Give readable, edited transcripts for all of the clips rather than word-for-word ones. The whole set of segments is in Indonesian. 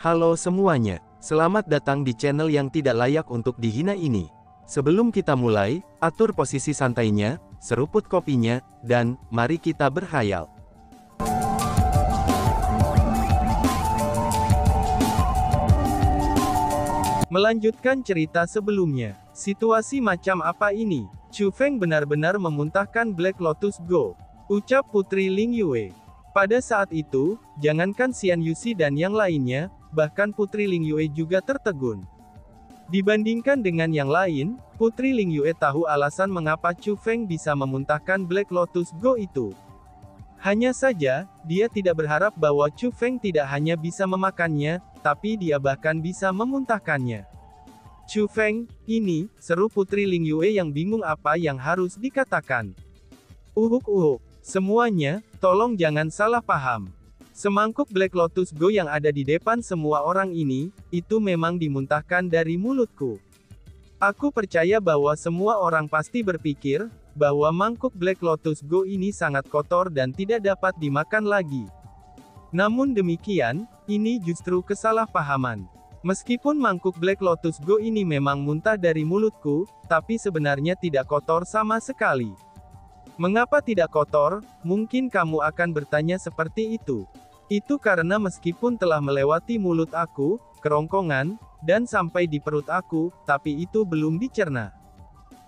Halo semuanya, selamat datang di channel yang tidak layak untuk dihina ini. Sebelum kita mulai, atur posisi santainya, seruput kopinya, dan mari kita berkhayal. Melanjutkan cerita sebelumnya, situasi macam apa ini? Chu Feng benar-benar memuntahkan Black Lotus Go, ucap Putri Ling Yue. Pada saat itu, jangankan Xian Yuxi dan yang lainnya, bahkan Putri Ling Yue juga tertegun. Dibandingkan dengan yang lain, Putri Ling Yue tahu alasan mengapa Chu Feng bisa memuntahkan Black Lotus Go itu. Hanya saja, dia tidak berharap bahwa Chu Feng tidak hanya bisa memakannya, tapi dia bahkan bisa memuntahkannya. Chu Feng, ini, seru Putri Ling Yue yang bingung apa yang harus dikatakan. Uhuk, semuanya, tolong jangan salah paham. Semangkuk Black Lotus Go yang ada di depan semua orang ini, itu memang dimuntahkan dari mulutku. Aku percaya bahwa semua orang pasti berpikir, bahwa mangkuk Black Lotus Go ini sangat kotor dan tidak dapat dimakan lagi. Namun demikian, ini justru kesalahpahaman. Meskipun mangkuk Black Lotus Go ini memang muntah dari mulutku, tapi sebenarnya tidak kotor sama sekali. Mengapa tidak kotor? Mungkin kamu akan bertanya seperti itu. Itu karena meskipun telah melewati mulut aku, kerongkongan, dan sampai di perut aku, tapi itu belum dicerna.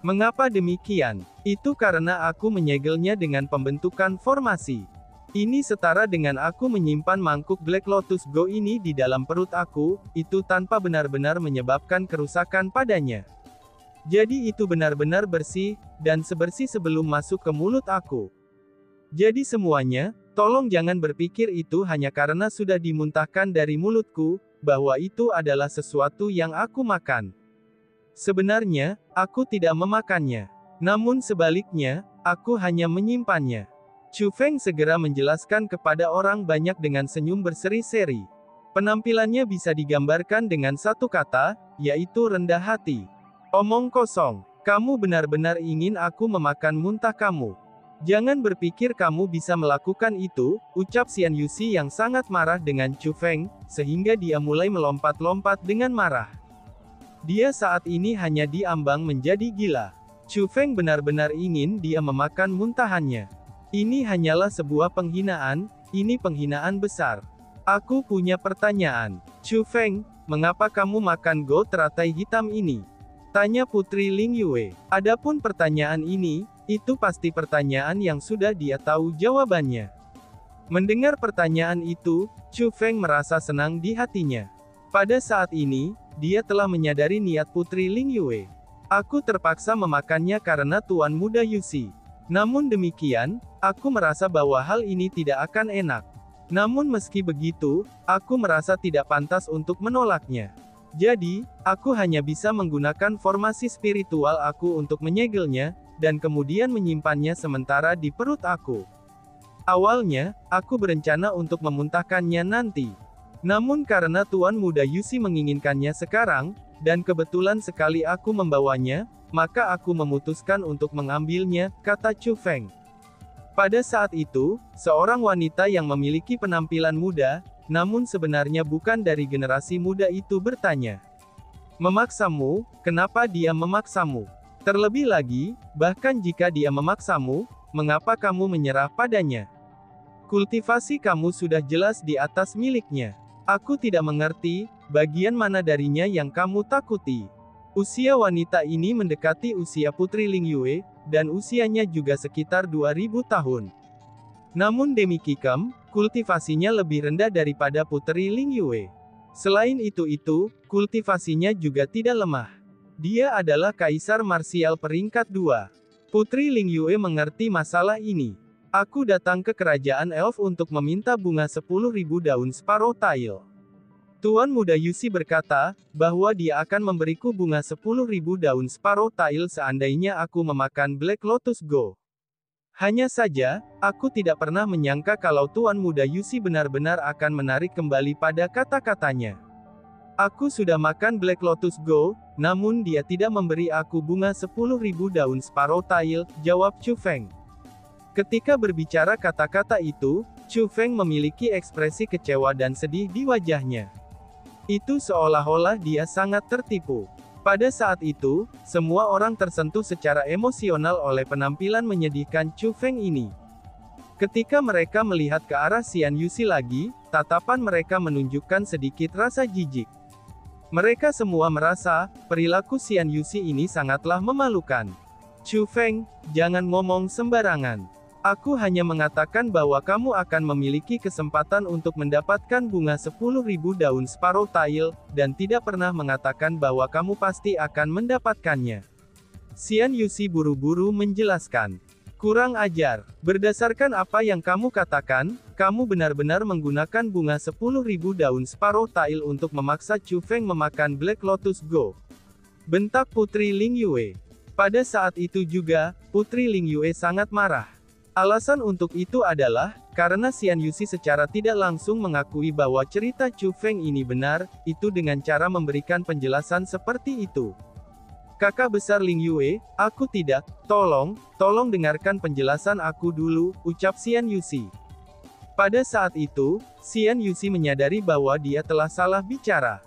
Mengapa demikian? Itu karena aku menyegelnya dengan pembentukan formasi. Ini setara dengan aku menyimpan mangkuk Black Lotus Go ini di dalam perut aku, itu tanpa benar-benar menyebabkan kerusakan padanya. Jadi itu benar-benar bersih, dan sebersih sebelum masuk ke mulut aku. Jadi semuanya, tolong jangan berpikir itu hanya karena sudah dimuntahkan dari mulutku, bahwa itu adalah sesuatu yang aku makan. Sebenarnya, aku tidak memakannya. Namun sebaliknya, aku hanya menyimpannya. Chu Feng segera menjelaskan kepada orang banyak dengan senyum berseri-seri. Penampilannya bisa digambarkan dengan satu kata, yaitu rendah hati. Omong kosong, kamu benar-benar ingin aku memakan muntah kamu. Jangan berpikir kamu bisa melakukan itu, ucap Xian Yuxi yang sangat marah dengan Chu Feng, sehingga dia mulai melompat-lompat dengan marah. Dia saat ini hanya diambang menjadi gila. Chu Feng benar-benar ingin dia memakan muntahannya. Ini hanyalah sebuah penghinaan, ini penghinaan besar. Aku punya pertanyaan. Chu Feng, mengapa kamu makan go teratai hitam ini? Tanya Putri Ling Yue. Adapun pertanyaan ini, itu pasti pertanyaan yang sudah dia tahu jawabannya. Mendengar pertanyaan itu, Chu Feng merasa senang di hatinya. Pada saat ini, dia telah menyadari niat Putri Ling Yue. Aku terpaksa memakannya karena Tuan Muda Yuxi. Namun demikian, aku merasa bahwa hal ini tidak akan enak. Namun meski begitu, aku merasa tidak pantas untuk menolaknya. Jadi, aku hanya bisa menggunakan formasi spiritual aku untuk menyegelnya, dan kemudian menyimpannya sementara di perut aku. Awalnya, aku berencana untuk memuntahkannya nanti. Namun karena Tuan Muda Yuxi menginginkannya sekarang, dan kebetulan sekali aku membawanya, maka aku memutuskan untuk mengambilnya, kata Chu Feng. Pada saat itu, seorang wanita yang memiliki penampilan muda, namun sebenarnya bukan dari generasi muda itu bertanya. Memaksamu, kenapa dia memaksamu? Terlebih lagi, bahkan jika dia memaksamu, mengapa kamu menyerah padanya? Kultivasi kamu sudah jelas di atas miliknya. Aku tidak mengerti, bagian mana darinya yang kamu takuti. Usia wanita ini mendekati usia Putri Ling Yue, dan usianya juga sekitar 2000 tahun. Namun demikian, kultivasinya lebih rendah daripada Putri Ling Yue. Selain itu, kultivasinya juga tidak lemah. Dia adalah kaisar marsial peringkat 2. Putri Ling Yue mengerti masalah ini. Aku datang ke kerajaan elf untuk meminta bunga 10.000 daun Sparrow Tail. Tuan Muda Yuxi berkata, bahwa dia akan memberiku bunga 10.000 daun Sparrow Tail seandainya aku memakan Black Lotus Go. Hanya saja, aku tidak pernah menyangka kalau Tuan Muda Yuxi benar-benar akan menarik kembali pada kata-katanya. Aku sudah makan Black Lotus Go, namun dia tidak memberi aku bunga 10.000 daun Sparrow Tail, jawab Chu Feng. Ketika berbicara kata-kata itu, Chu Feng memiliki ekspresi kecewa dan sedih di wajahnya. Itu seolah-olah dia sangat tertipu. Pada saat itu, semua orang tersentuh secara emosional oleh penampilan menyedihkan Chu Feng ini. Ketika mereka melihat ke arah Xian Yuxi lagi, tatapan mereka menunjukkan sedikit rasa jijik. Mereka semua merasa, perilaku Xian Yuxi ini sangatlah memalukan. Chu Feng, jangan ngomong sembarangan. Aku hanya mengatakan bahwa kamu akan memiliki kesempatan untuk mendapatkan bunga 10.000 daun Sparrow Tail, dan tidak pernah mengatakan bahwa kamu pasti akan mendapatkannya. Xian Yuxi buru-buru menjelaskan. Kurang ajar. Berdasarkan apa yang kamu katakan, kamu benar-benar menggunakan bunga 10.000 daun Sparrow Tail untuk memaksa Chu Feng memakan Black Lotus Go. Bentak Putri Ling Yue. Pada saat itu juga, Putri Ling Yue sangat marah. Alasan untuk itu adalah, karena Xian Yuxi secara tidak langsung mengakui bahwa cerita Chu Feng ini benar, itu dengan cara memberikan penjelasan seperti itu. Kakak besar Ling Yue, aku tidak, tolong dengarkan penjelasan aku dulu, ucap Xian Yuxi. Pada saat itu, Xian Yuxi menyadari bahwa dia telah salah bicara.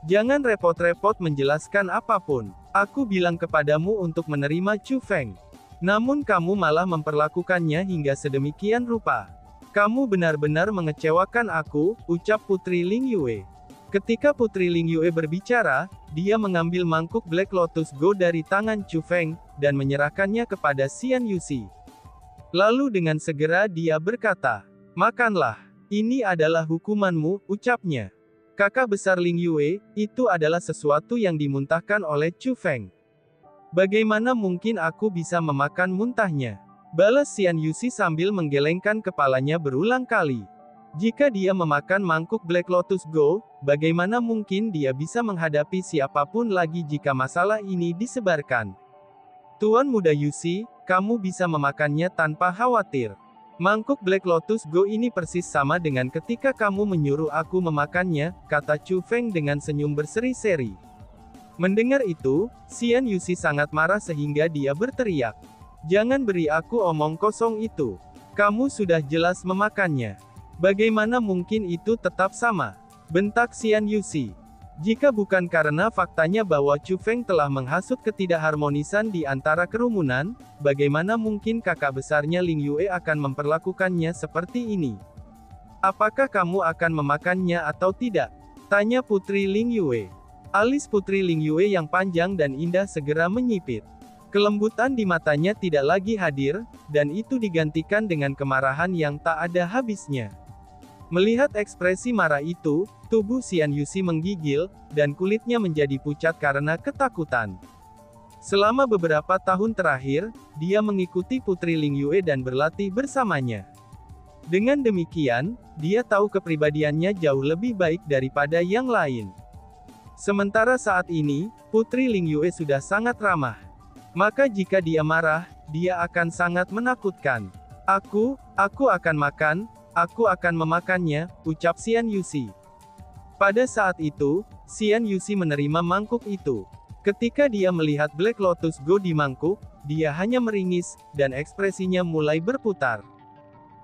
Jangan repot-repot menjelaskan apapun. Aku bilang kepadamu untuk menerima Chu Feng. Namun kamu malah memperlakukannya hingga sedemikian rupa. Kamu benar-benar mengecewakan aku, ucap Putri Ling Yue. Ketika Putri Ling Yue berbicara, dia mengambil mangkuk Black Lotus Go dari tangan Chu Feng, dan menyerahkannya kepada Xian Yuxi. Lalu dengan segera dia berkata, makanlah. Ini adalah hukumanmu, ucapnya. Kakak besar Ling Yue, itu adalah sesuatu yang dimuntahkan oleh Chu Feng. Bagaimana mungkin aku bisa memakan muntahnya? Balas Xian Yuxi sambil menggelengkan kepalanya berulang kali. Jika dia memakan mangkuk Black Lotus Go, bagaimana mungkin dia bisa menghadapi siapapun lagi jika masalah ini disebarkan? Tuan Muda Yuxi, kamu bisa memakannya tanpa khawatir. Mangkuk Black Lotus Go ini persis sama dengan ketika kamu menyuruh aku memakannya, kata Chu Feng dengan senyum berseri-seri. Mendengar itu, Xian Yuxi sangat marah sehingga dia berteriak. Jangan beri aku omong kosong itu. Kamu sudah jelas memakannya. Bagaimana mungkin itu tetap sama? Bentak Xian Yuxi. Jika bukan karena faktanya bahwa Chu Feng telah menghasut ketidakharmonisan di antara kerumunan, bagaimana mungkin kakak besarnya Ling Yue akan memperlakukannya seperti ini? Apakah kamu akan memakannya atau tidak? Tanya Putri Ling Yue. Alis Putri Ling Yue yang panjang dan indah segera menyipit. Kelembutan di matanya tidak lagi hadir, dan itu digantikan dengan kemarahan yang tak ada habisnya. Melihat ekspresi marah itu, tubuh Xian Yuxi menggigil, dan kulitnya menjadi pucat karena ketakutan. Selama beberapa tahun terakhir, dia mengikuti Putri Ling Yue dan berlatih bersamanya. Dengan demikian, dia tahu kepribadiannya jauh lebih baik daripada yang lain. Sementara saat ini, Putri Ling Yue sudah sangat ramah. Maka jika dia marah, dia akan sangat menakutkan. Aku akan makan, aku akan memakannya, ucap Xian Yuxi. Pada saat itu, Xian Yuxi menerima mangkuk itu. Ketika dia melihat Black Lotus Go di mangkuk, dia hanya meringis, dan ekspresinya mulai berputar.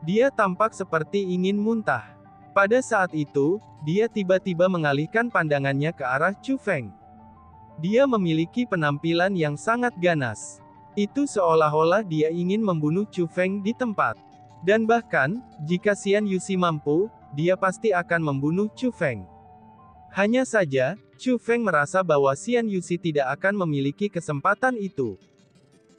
Dia tampak seperti ingin muntah. Pada saat itu, dia tiba-tiba mengalihkan pandangannya ke arah Chu Feng. Dia memiliki penampilan yang sangat ganas. Itu seolah-olah dia ingin membunuh Chu Feng di tempat. Dan bahkan, jika Xian Yuxi mampu, dia pasti akan membunuh Chu Feng. Hanya saja, Chu Feng merasa bahwa Xian Yuxi tidak akan memiliki kesempatan itu.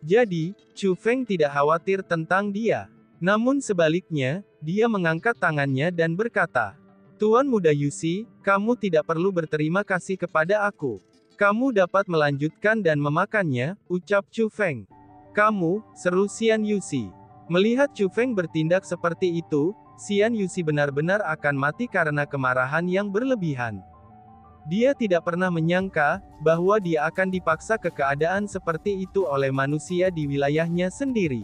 Jadi, Chu Feng tidak khawatir tentang dia. Namun sebaliknya, dia mengangkat tangannya dan berkata, Tuan Muda Yuxi, kamu tidak perlu berterima kasih kepada aku. Kamu dapat melanjutkan dan memakannya, ucap Chu Feng. Kamu, seru Xian Yuxi. Melihat Chu Feng bertindak seperti itu, Xian Yuxi benar-benar akan mati karena kemarahan yang berlebihan. Dia tidak pernah menyangka, bahwa dia akan dipaksa ke keadaan seperti itu oleh manusia di wilayahnya sendiri.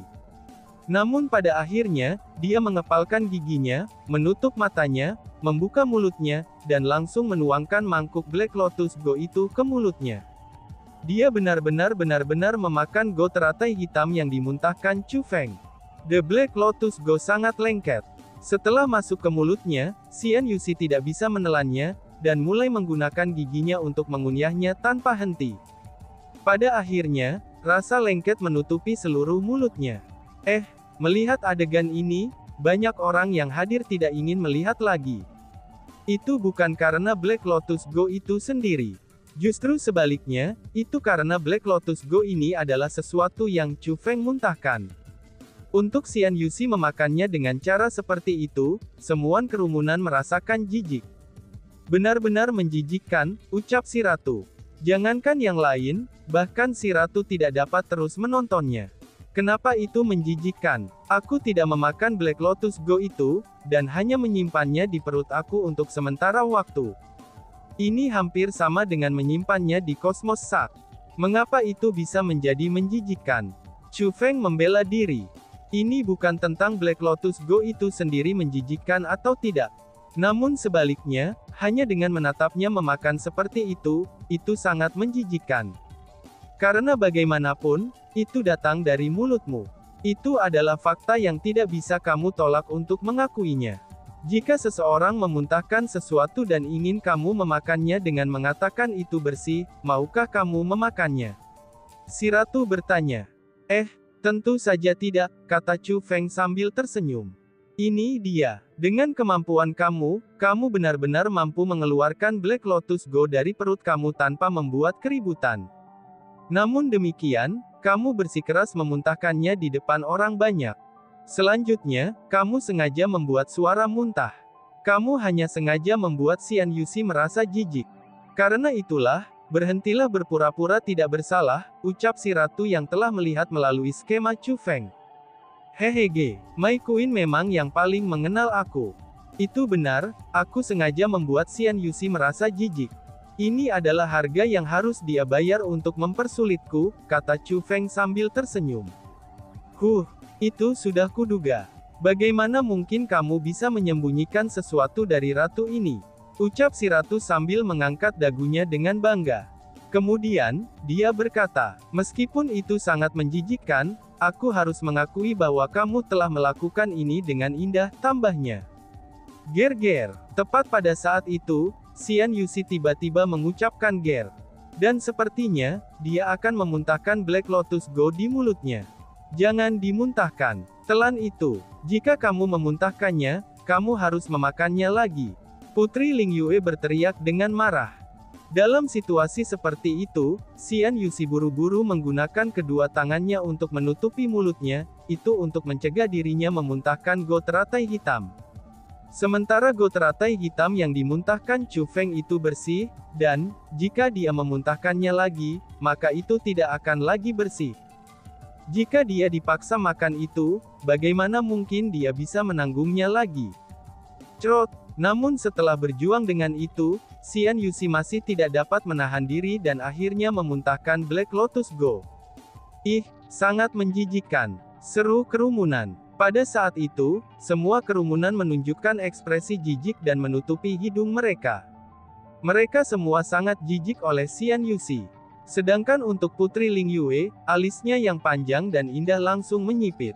Namun pada akhirnya, dia mengepalkan giginya, menutup matanya, membuka mulutnya, dan langsung menuangkan mangkuk Black Lotus Go itu ke mulutnya. Dia benar-benar memakan go teratai hitam yang dimuntahkan Chu Feng. The Black Lotus Go sangat lengket. Setelah masuk ke mulutnya, Xian Yuxi tidak bisa menelannya, dan mulai menggunakan giginya untuk mengunyahnya tanpa henti. Pada akhirnya, rasa lengket menutupi seluruh mulutnya. Melihat adegan ini, banyak orang yang hadir tidak ingin melihat lagi. Itu bukan karena Black Lotus Go itu sendiri. Justru sebaliknya, itu karena Black Lotus Go ini adalah sesuatu yang Chu Feng muntahkan. Untuk Xian Yuxi memakannya dengan cara seperti itu, semua kerumunan merasakan jijik. Benar-benar menjijikkan, ucap si ratu. Jangankan yang lain, bahkan si ratu tidak dapat terus menontonnya. Kenapa itu menjijikkan? Aku tidak memakan Black Lotus Go itu, dan hanya menyimpannya di perut aku untuk sementara waktu. Ini hampir sama dengan menyimpannya di Cosmos Sack. Mengapa itu bisa menjadi menjijikkan? Chu Feng membela diri. Ini bukan tentang Black Lotus Go itu sendiri menjijikkan atau tidak. Namun sebaliknya, hanya dengan menatapnya memakan seperti itu sangat menjijikkan. Karena bagaimanapun, itu datang dari mulutmu. Itu adalah fakta yang tidak bisa kamu tolak untuk mengakuinya. Jika seseorang memuntahkan sesuatu dan ingin kamu memakannya dengan mengatakan itu bersih, maukah kamu memakannya? Si ratu bertanya. Tentu saja tidak, kata Chu Feng sambil tersenyum. Ini dia. Dengan kemampuan kamu benar-benar mampu mengeluarkan Black Lotus Go dari perut kamu tanpa membuat keributan. Namun demikian, kamu bersikeras memuntahkannya di depan orang banyak. Selanjutnya, kamu sengaja membuat suara muntah. Kamu hanya sengaja membuat Xian Yuxi merasa jijik. Karena itulah, berhentilah berpura-pura tidak bersalah, ucap si ratu yang telah melihat melalui skema Chu Feng. Hehehe, My Queen memang yang paling mengenal aku. Itu benar, aku sengaja membuat Xian Yuxi merasa jijik. Ini adalah harga yang harus dia bayar untuk mempersulitku, kata Chu Feng sambil tersenyum. Itu sudah kuduga. Bagaimana mungkin kamu bisa menyembunyikan sesuatu dari ratu ini? Ucap si ratu sambil mengangkat dagunya dengan bangga. Kemudian, dia berkata, meskipun itu sangat menjijikkan, aku harus mengakui bahwa kamu telah melakukan ini dengan indah, tambahnya. Ger-ger. Tepat pada saat itu, Xian Yuxi tiba-tiba mengucapkan ger. Dan sepertinya, dia akan memuntahkan Black Lotus Go di mulutnya. Jangan dimuntahkan. Telan itu. Jika kamu memuntahkannya, kamu harus memakannya lagi. Putri Ling Yue berteriak dengan marah. Dalam situasi seperti itu, Xian Yuxi buru-buru menggunakan kedua tangannya untuk menutupi mulutnya, itu untuk mencegah dirinya memuntahkan go teratai hitam. Sementara go teratai hitam yang dimuntahkan Chu Feng itu bersih, dan, jika dia memuntahkannya lagi, maka itu tidak akan lagi bersih. Jika dia dipaksa makan itu, bagaimana mungkin dia bisa menanggungnya lagi? Crot! Namun setelah berjuang dengan itu, Xian Yuxi masih tidak dapat menahan diri dan akhirnya memuntahkan Black Lotus Go. Sangat menjijikkan. Seru kerumunan. Pada saat itu, semua kerumunan menunjukkan ekspresi jijik dan menutupi hidung mereka. Mereka semua sangat jijik oleh Xian Yuxi. Sedangkan untuk Putri Ling Yue, alisnya yang panjang dan indah langsung menyipit.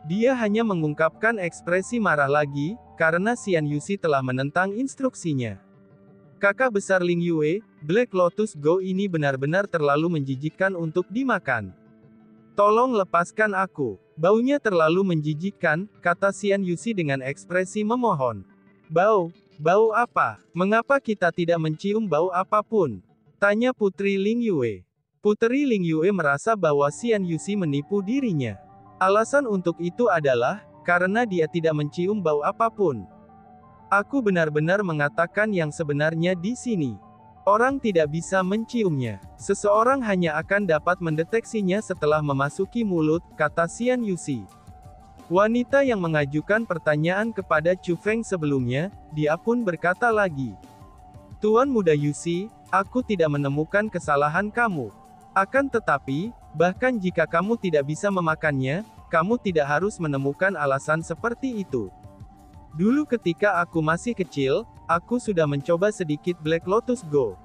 Dia hanya mengungkapkan ekspresi marah lagi, karena Xian Yuxi telah menentang instruksinya. Kakak besar Ling Yue, Black Lotus Go ini benar-benar terlalu menjijikkan untuk dimakan. Tolong lepaskan aku. Baunya terlalu menjijikkan, kata Xian Yuxi dengan ekspresi memohon. Bau apa? Mengapa kita tidak mencium bau apapun? Tanya Putri Ling Yue. Putri Ling Yue merasa bahwa Xian Yuxi menipu dirinya. Alasan untuk itu adalah, karena dia tidak mencium bau apapun. Aku benar-benar mengatakan yang sebenarnya di sini. Orang tidak bisa menciumnya. Seseorang hanya akan dapat mendeteksinya setelah memasuki mulut, kata Xian Yuxi. Wanita yang mengajukan pertanyaan kepada Chu Feng sebelumnya, dia pun berkata lagi. Tuan Muda Yuxi, aku tidak menemukan kesalahan kamu. Akan tetapi, bahkan jika kamu tidak bisa memakannya, kamu tidak harus menemukan alasan seperti itu. Dulu ketika aku masih kecil, aku sudah mencoba sedikit Black Lotus Go.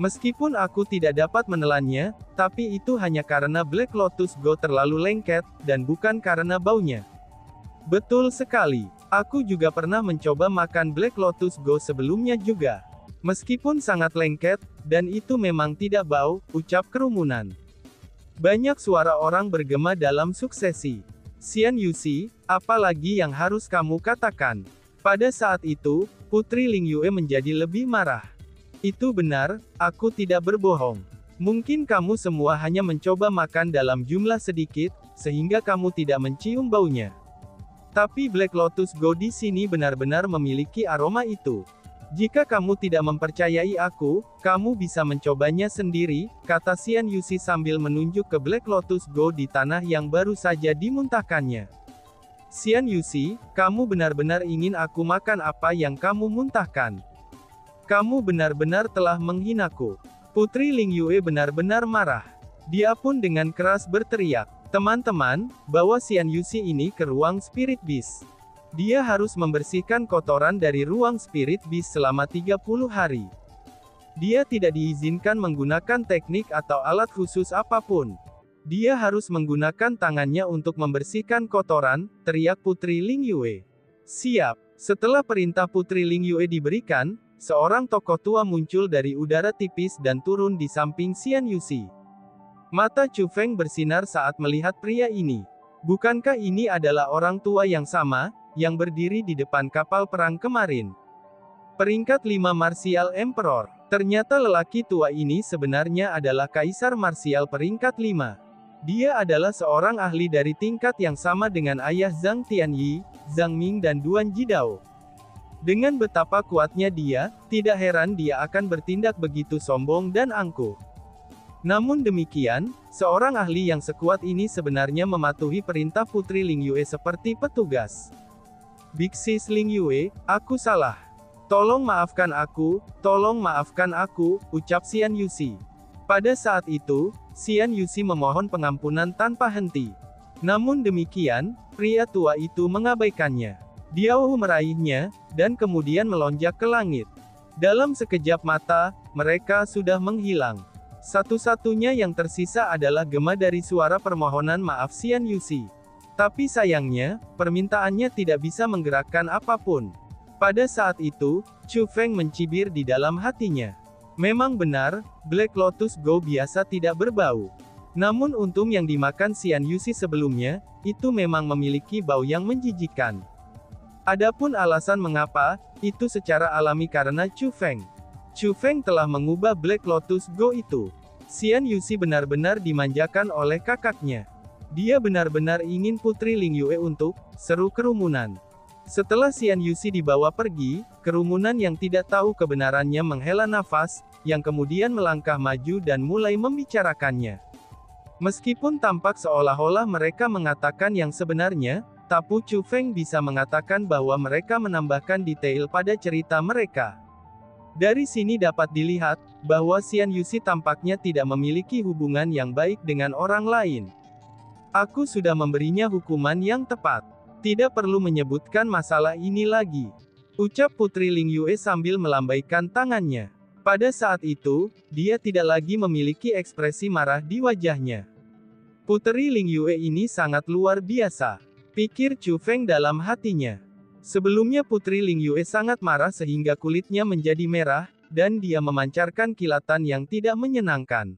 Meskipun aku tidak dapat menelannya, tapi itu hanya karena Black Lotus Go terlalu lengket, dan bukan karena baunya. Betul sekali. Aku juga pernah mencoba makan Black Lotus Go sebelumnya juga. Meskipun sangat lengket, dan itu memang tidak bau, ucap kerumunan. Banyak suara orang bergema dalam suksesi. Xian Yuxi, apa lagi yang harus kamu katakan? Pada saat itu, Putri Ling Yue menjadi lebih marah. Itu benar, aku tidak berbohong. Mungkin kamu semua hanya mencoba makan dalam jumlah sedikit, sehingga kamu tidak mencium baunya. Tapi Black Lotus Go di sini benar-benar memiliki aroma itu. Jika kamu tidak mempercayai aku, kamu bisa mencobanya sendiri, kata Xian Yuxi sambil menunjuk ke Black Lotus Go di tanah yang baru saja dimuntahkannya. Xian Yuxi, kamu benar-benar ingin aku makan apa yang kamu muntahkan? Kamu benar-benar telah menghinaku. Putri Ling Yue benar-benar marah. Dia pun dengan keras berteriak, teman-teman, bawa Xian Yuxi ini ke ruang Spirit Beast. Dia harus membersihkan kotoran dari ruang Spirit Beast selama 30 hari. Dia tidak diizinkan menggunakan teknik atau alat khusus apapun. Dia harus menggunakan tangannya untuk membersihkan kotoran, teriak Putri Ling Yue. Siap. Setelah perintah Putri Ling Yue diberikan, seorang tokoh tua muncul dari udara tipis dan turun di samping Xian Yuxi. Mata Chu Feng bersinar saat melihat pria ini. Bukankah ini adalah orang tua yang sama, yang berdiri di depan kapal perang kemarin? Peringkat 5 Martial Emperor. Ternyata lelaki tua ini sebenarnya adalah Kaisar Martial peringkat 5. Dia adalah seorang ahli dari tingkat yang sama dengan ayah Zhang Tianyi, Zhang Ming dan Duan Jidao. Dengan betapa kuatnya dia, tidak heran dia akan bertindak begitu sombong dan angkuh. Namun demikian, seorang ahli yang sekuat ini sebenarnya mematuhi perintah Putri Ling Yue seperti petugas. Big Sis Ling Yue, aku salah. Tolong maafkan aku, ucap Xian Yuxi. Pada saat itu, Xian Yuxi memohon pengampunan tanpa henti. Namun demikian, pria tua itu mengabaikannya. Dia meraihnya, dan kemudian melonjak ke langit. Dalam sekejap mata, mereka sudah menghilang. Satu-satunya yang tersisa adalah gema dari suara permohonan maaf Xian Yuxi. Tapi sayangnya, permintaannya tidak bisa menggerakkan apapun. Pada saat itu, Chu Feng mencibir di dalam hatinya. Memang benar, Black Lotus Go biasa tidak berbau. Namun untung yang dimakan Xian Yuxi sebelumnya, itu memang memiliki bau yang menjijikkan. Adapun alasan mengapa, itu secara alami karena Chu Feng. Chu Feng telah mengubah Black Lotus Go itu. Xian Yuxi benar-benar dimanjakan oleh kakaknya. Dia benar-benar ingin Putri Ling Yue untuk, seru kerumunan. Setelah Xian Yuxi dibawa pergi, kerumunan yang tidak tahu kebenarannya menghela nafas, yang kemudian melangkah maju dan mulai membicarakannya. Meskipun tampak seolah-olah mereka mengatakan yang sebenarnya, tapi Chu Feng bisa mengatakan bahwa mereka menambahkan detail pada cerita mereka. Dari sini dapat dilihat, bahwa Xian Yuxi tampaknya tidak memiliki hubungan yang baik dengan orang lain. Aku sudah memberinya hukuman yang tepat. Tidak perlu menyebutkan masalah ini lagi, ucap Putri Ling Yue sambil melambaikan tangannya. Pada saat itu, dia tidak lagi memiliki ekspresi marah di wajahnya. Putri Ling Yue ini sangat luar biasa, pikir Chu Feng dalam hatinya. Sebelumnya Putri Ling Yue sangat marah sehingga kulitnya menjadi merah, dan dia memancarkan kilatan yang tidak menyenangkan.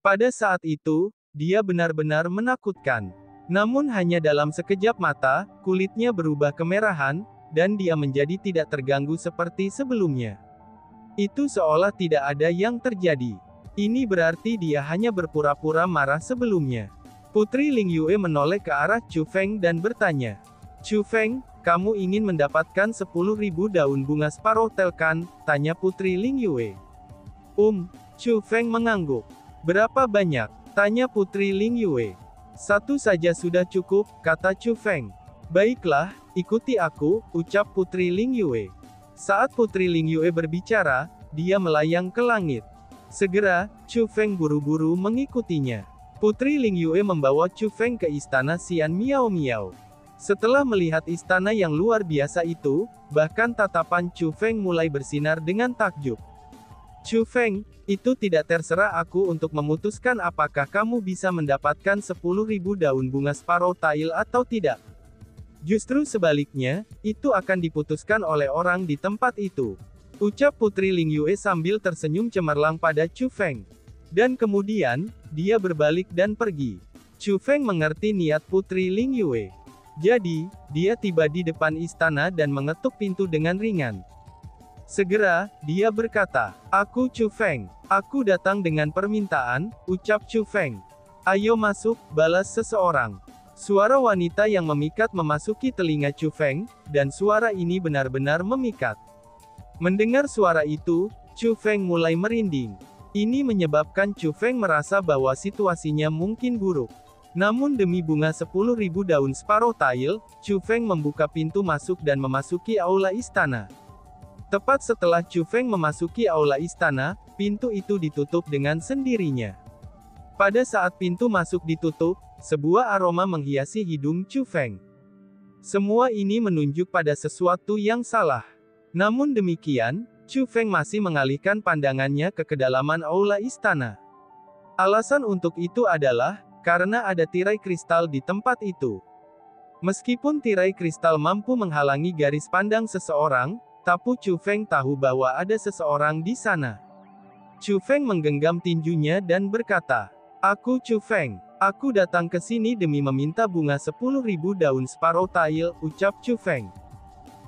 Pada saat itu, dia benar-benar menakutkan. Namun hanya dalam sekejap mata, kulitnya berubah kemerahan, dan dia menjadi tidak terganggu seperti sebelumnya. Itu seolah tidak ada yang terjadi. Ini berarti dia hanya berpura-pura marah sebelumnya. Putri Ling Yue menoleh ke arah Chu Feng dan bertanya, Chu Feng, kamu ingin mendapatkan 10.000 daun bunga Sparrowtail kan? Tanya Putri Ling Yue. Chu Feng mengangguk. Berapa banyak? Tanya Putri Ling Yue. Satu saja sudah cukup, kata Chu Feng. Baiklah, ikuti aku, ucap Putri Ling Yue. Saat Putri Ling Yue berbicara, dia melayang ke langit. Segera, Chu Feng buru-buru mengikutinya. Putri Ling Yue membawa Chu Feng ke istana Xian Miao Miao. Setelah melihat istana yang luar biasa itu, bahkan tatapan Chu Feng mulai bersinar dengan takjub. Chu Feng, itu tidak terserah aku untuk memutuskan apakah kamu bisa mendapatkan 10.000 daun bunga Sparrowtail atau tidak. Justru sebaliknya, itu akan diputuskan oleh orang di tempat itu. Ucap Putri Lingyue sambil tersenyum cemerlang pada Chu Feng. Dan kemudian, dia berbalik dan pergi. Chu Feng mengerti niat Putri Lingyue. Jadi, dia tiba di depan istana dan mengetuk pintu dengan ringan. Segera, dia berkata, "Aku Chu Feng. Aku datang dengan permintaan," ucap Chu Feng. "Ayo masuk," balas seseorang. Suara wanita yang memikat memasuki telinga Chu Feng, dan suara ini benar-benar memikat. Mendengar suara itu, Chu Feng mulai merinding. Ini menyebabkan Chu Feng merasa bahwa situasinya mungkin buruk. Namun demi bunga 10.000 daun Sparrow Tail, Chu Feng membuka pintu masuk dan memasuki aula istana. Tepat setelah Chu Feng memasuki aula istana, pintu itu ditutup dengan sendirinya. Pada saat pintu masuk ditutup, sebuah aroma menghiasi hidung Chu Feng. Semua ini menunjuk pada sesuatu yang salah. Namun demikian, Chu Feng masih mengalihkan pandangannya ke kedalaman aula istana. Alasan untuk itu adalah, karena ada tirai kristal di tempat itu. Meskipun tirai kristal mampu menghalangi garis pandang seseorang, tapi Chu Feng tahu bahwa ada seseorang di sana. Chu Feng menggenggam tinjunya dan berkata, "Aku Chu Feng. Aku datang ke sini demi meminta bunga 10.000 daun Sparrow Tail," ucap Chu Feng.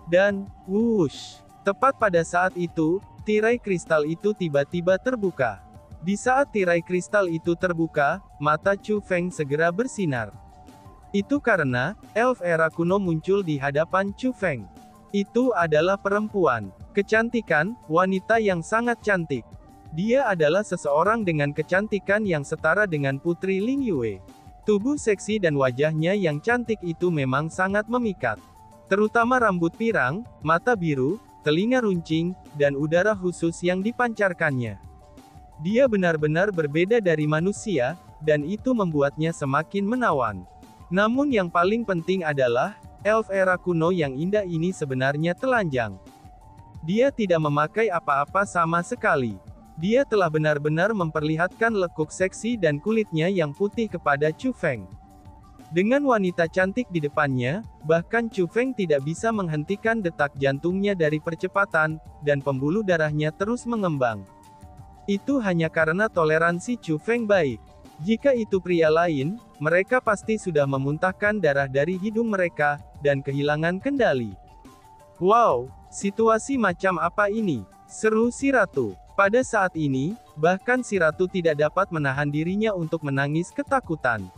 Dan, wush, tepat pada saat itu, tirai kristal itu tiba-tiba terbuka. Di saat tirai kristal itu terbuka, mata Chu Feng segera bersinar. Itu karena, elf era kuno muncul di hadapan Chu Feng. Itu adalah perempuan. Kecantikan, wanita yang sangat cantik. Dia adalah seseorang dengan kecantikan yang setara dengan Putri Lingyue. Tubuh seksi dan wajahnya yang cantik itu memang sangat memikat. Terutama rambut pirang, mata biru, telinga runcing, dan udara khusus yang dipancarkannya. Dia benar-benar berbeda dari manusia, dan itu membuatnya semakin menawan. Namun yang paling penting adalah, elf era kuno yang indah ini sebenarnya telanjang. Dia tidak memakai apa-apa sama sekali. Dia telah benar-benar memperlihatkan lekuk seksi dan kulitnya yang putih kepada Chu Feng. Dengan wanita cantik di depannya, bahkan Chu Feng tidak bisa menghentikan detak jantungnya dari percepatan, dan pembuluh darahnya terus mengembang. Itu hanya karena toleransi Chu Feng baik. Jika itu pria lain, mereka pasti sudah memuntahkan darah dari hidung mereka, dan kehilangan kendali. "Wow, situasi macam apa ini?" seru si ratu. Pada saat ini, bahkan si ratu tidak dapat menahan dirinya untuk menangis ketakutan.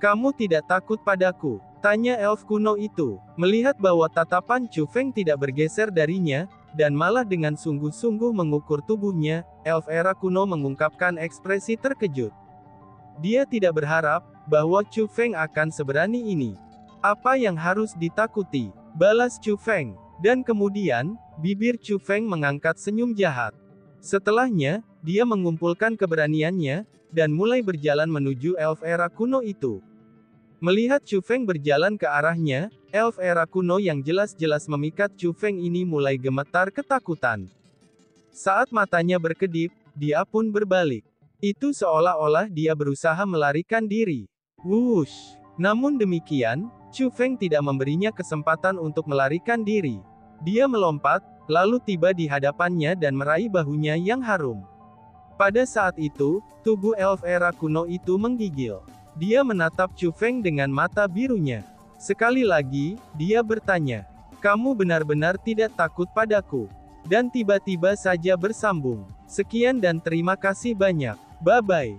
"Kamu tidak takut padaku?" tanya elf kuno itu. Melihat bahwa tatapan Chu Feng tidak bergeser darinya, dan malah dengan sungguh-sungguh mengukur tubuhnya, elf era kuno mengungkapkan ekspresi terkejut. Dia tidak berharap bahwa Chu Feng akan seberani ini. "Apa yang harus ditakuti?" balas Chu Feng. Dan kemudian, bibir Chu Feng mengangkat senyum jahat. Setelahnya, dia mengumpulkan keberaniannya, dan mulai berjalan menuju elf era kuno itu. Melihat Chu Feng berjalan ke arahnya, elf era kuno yang jelas-jelas memikat Chu Feng ini mulai gemetar ketakutan. Saat matanya berkedip, dia pun berbalik. Itu seolah-olah dia berusaha melarikan diri. Wush! Namun demikian, Chu Feng tidak memberinya kesempatan untuk melarikan diri. Dia melompat, lalu tiba di hadapannya dan meraih bahunya yang harum. Pada saat itu, tubuh elf era kuno itu menggigil. Dia menatap Chu Feng dengan mata birunya. Sekali lagi, dia bertanya, "Kamu benar-benar tidak takut padaku?" Dan tiba-tiba saja bersambung. "Sekian dan terima kasih banyak. Bye-bye."